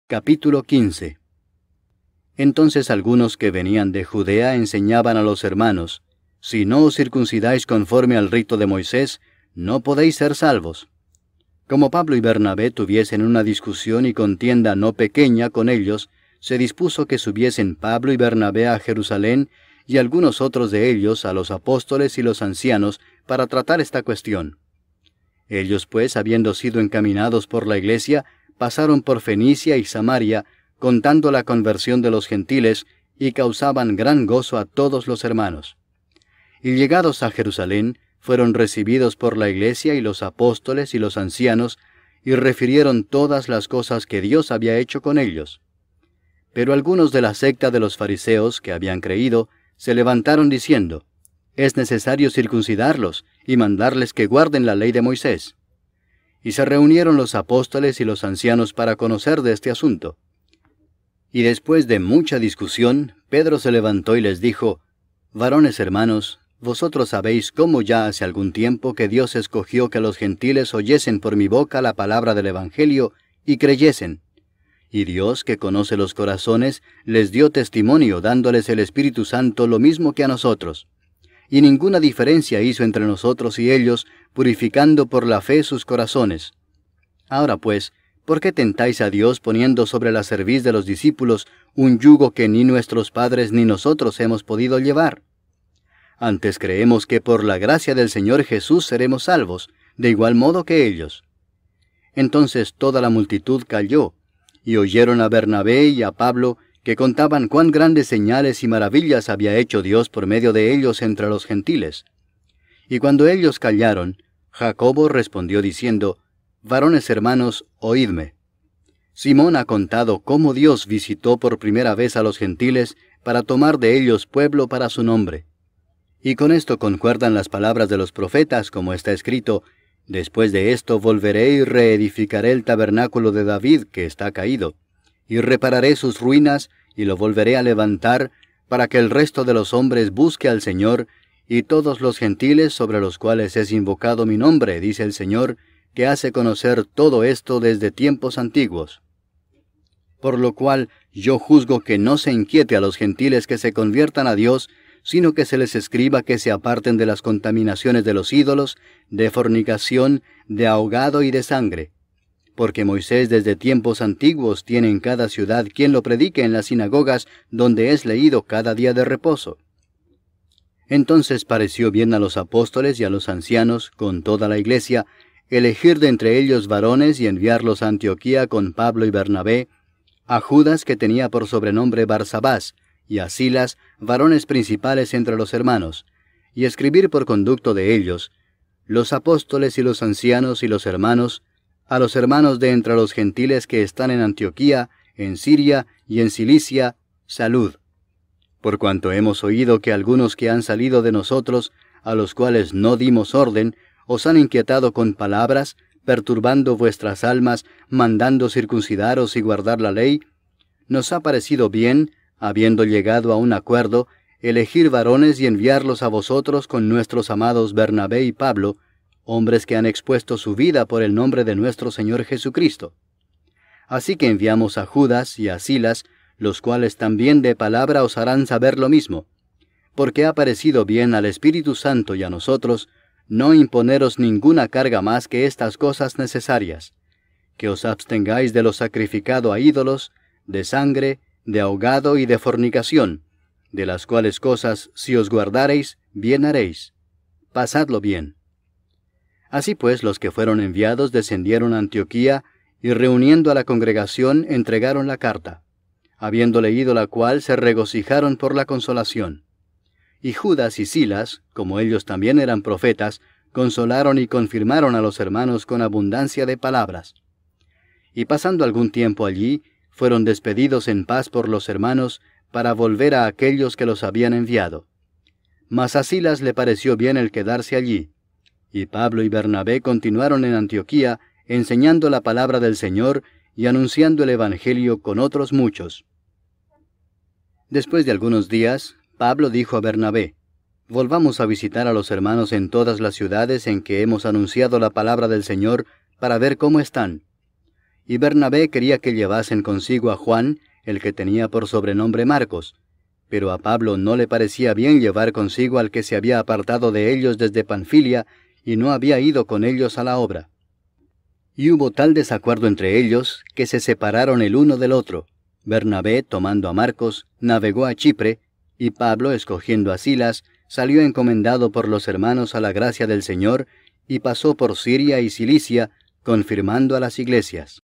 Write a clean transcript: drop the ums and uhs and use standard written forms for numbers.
Capítulo 15. Entonces algunos que venían de Judea enseñaban a los hermanos: si no os circuncidáis conforme al rito de Moisés, no podéis ser salvos. Como Pablo y Bernabé tuviesen una discusión y contienda no pequeña con ellos, se dispuso que subiesen Pablo y Bernabé a Jerusalén y algunos otros de ellos a los apóstoles y los ancianos para tratar esta cuestión. Ellos pues, habiendo sido encaminados por la iglesia, pasaron por Fenicia y Samaria, contando la conversión de los gentiles, y causaban gran gozo a todos los hermanos. Y llegados a Jerusalén, fueron recibidos por la iglesia y los apóstoles y los ancianos, y refirieron todas las cosas que Dios había hecho con ellos. Pero algunos de la secta de los fariseos, que habían creído, se levantaron diciendo: es necesario circuncidarlos, y mandarles que guarden la ley de Moisés. Y se reunieron los apóstoles y los ancianos para conocer de este asunto. Y después de mucha discusión, Pedro se levantó y les dijo: varones hermanos, vosotros sabéis cómo ya hace algún tiempo que Dios escogió que los gentiles oyesen por mi boca la palabra del Evangelio y creyesen. Y Dios, que conoce los corazones, les dio testimonio dándoles el Espíritu Santo lo mismo que a nosotros. Y ninguna diferencia hizo entre nosotros y ellos, purificando por la fe sus corazones. Ahora pues, ¿por qué tentáis a Dios poniendo sobre la cerviz de los discípulos un yugo que ni nuestros padres ni nosotros hemos podido llevar? Antes creemos que por la gracia del Señor Jesús seremos salvos, de igual modo que ellos. Entonces toda la multitud calló, y oyeron a Bernabé y a Pablo, que contaban cuán grandes señales y maravillas había hecho Dios por medio de ellos entre los gentiles. Y cuando ellos callaron, Jacobo respondió diciendo: varones hermanos, oídme. Simón ha contado cómo Dios visitó por primera vez a los gentiles para tomar de ellos pueblo para su nombre. Y con esto concuerdan las palabras de los profetas, como está escrito: después de esto volveré y reedificaré el tabernáculo de David que está caído, y repararé sus ruinas, y lo volveré a levantar, para que el resto de los hombres busque al Señor, y todos los gentiles sobre los cuales es invocado mi nombre, dice el Señor, que hace conocer todo esto desde tiempos antiguos. Por lo cual yo juzgo que no se inquiete a los gentiles que se conviertan a Dios, sino que se les escriba que se aparten de las contaminaciones de los ídolos, de fornicación, de ahogado y de sangre. Porque Moisés desde tiempos antiguos tiene en cada ciudad quien lo predique en las sinagogas, donde es leído cada día de reposo. Entonces pareció bien a los apóstoles y a los ancianos, con toda la iglesia, elegir de entre ellos varones y enviarlos a Antioquía con Pablo y Bernabé, a Judas, que tenía por sobrenombre Barsabás, y a Silas, varones principales entre los hermanos, y escribir por conducto de ellos: los apóstoles y los ancianos y los hermanos, a los hermanos de entre los gentiles que están en Antioquía, en Siria y en Cilicia, salud. Por cuanto hemos oído que algunos que han salido de nosotros, a los cuales no dimos orden, os han inquietado con palabras, perturbando vuestras almas, mandando circuncidaros y guardar la ley, nos ha parecido bien, habiendo llegado a un acuerdo, elegir varones y enviarlos a vosotros con nuestros amados Bernabé y Pablo, hombres que han expuesto su vida por el nombre de nuestro Señor Jesucristo. Así que enviamos a Judas y a Silas, los cuales también de palabra os harán saber lo mismo, porque ha parecido bien al Espíritu Santo y a nosotros no imponeros ninguna carga más que estas cosas necesarias: que os abstengáis de lo sacrificado a ídolos, de sangre, de ahogado y de fornicación, de las cuales cosas, si os guardareis, bien haréis. Pasadlo bien. Así pues, los que fueron enviados descendieron a Antioquía, y reuniendo a la congregación entregaron la carta. Habiendo leído la cual, se regocijaron por la consolación. Y Judas y Silas, como ellos también eran profetas, consolaron y confirmaron a los hermanos con abundancia de palabras. Y pasando algún tiempo allí, fueron despedidos en paz por los hermanos, para volver a aquellos que los habían enviado. Mas a Silas le pareció bien el quedarse allí. Y Pablo y Bernabé continuaron en Antioquía, enseñando la palabra del Señor y anunciando el Evangelio con otros muchos. Después de algunos días, Pablo dijo a Bernabé: volvamos a visitar a los hermanos en todas las ciudades en que hemos anunciado la palabra del Señor, para ver cómo están. y Bernabé quería que llevasen consigo a Juan, el que tenía por sobrenombre Marcos, pero a Pablo no le parecía bien llevar consigo al que se había apartado de ellos desde Panfilia y no había ido con ellos a la obra. Y hubo tal desacuerdo entre ellos que se separaron el uno del otro. Bernabé, tomando a Marcos, navegó a Chipre, y Pablo, escogiendo a Silas, salió encomendado por los hermanos a la gracia del Señor, y pasó por Siria y Cilicia, confirmando a las iglesias.